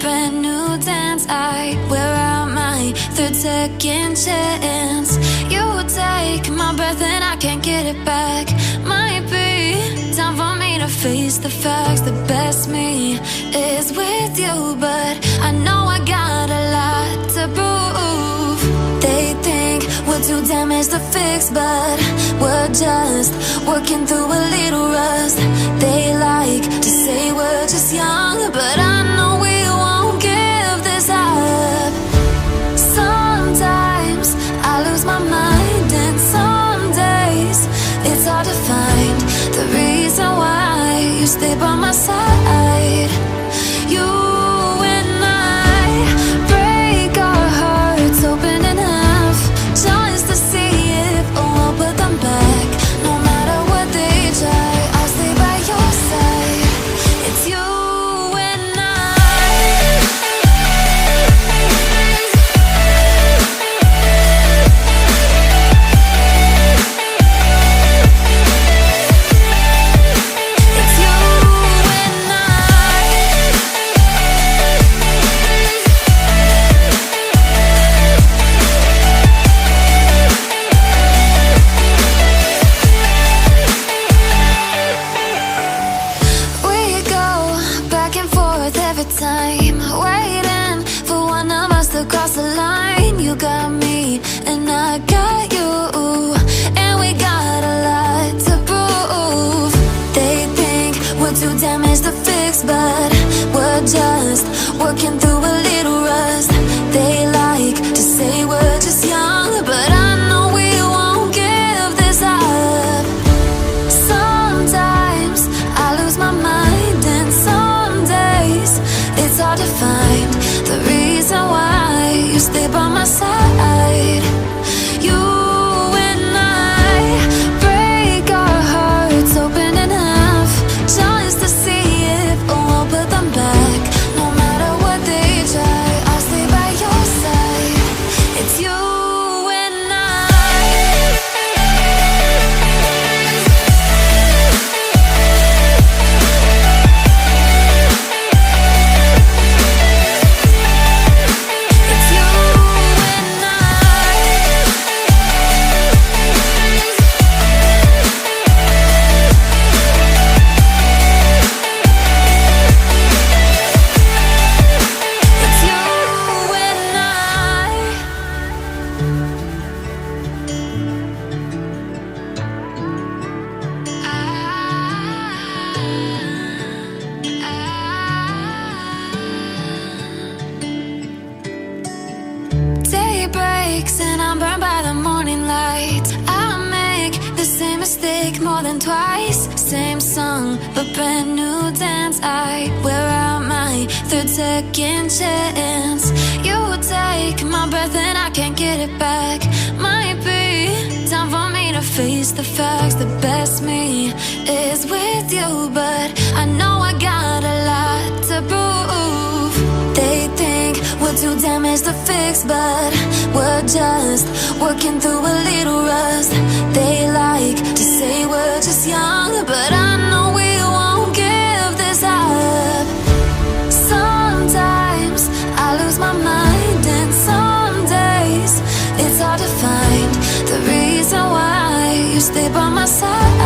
brand new dance. I wear out my third second chance. You take my breath and I can't get it back. Might be time for me to face the facts. The best me is with you, but I know I got a lot to prove. They think we're too damaged to fix, but we're just working through a little rust. They like to say we're just young, but I know we won't give this up. Sometimes I lose my mind, and some days it's hard to find the reason why you stay by my side. You and I break our hearts open in half, just to see if we'll put them back. No matter what they try, I'll stay by your side. It's you and I. It's you and I. We go back and forth every time, waiting for one of us to cross the line. You got me and I got you, and we got a lot to prove. They think we're too damaged to fix, but we're just working through a little rust. They like to say we're just young, but I know we won't give this up. Sometimes I lose my mind, and some days it's hard to find the reason why you stay by my side. You and I break our hearts open in half, just to see if we'll put them back. No matter what they try, I'll stay by your side. It's you and I. It's you and I. It's you and Day breaks and I'm burned by the morning light. I make the same mistake more than twice. Same song, but brand new dance. I wear out my third second chance. You take my breath and I can't get it back. Might be time for me to face the facts. The best me is with you, but I know I got a lot to prove. They think we're too damaged to fix, but we're just working through a little rust. They like to say we're just young, but I know we won't give this up. Sometimes I lose my mind, and some days it's hard to find the reason why you stay by my side.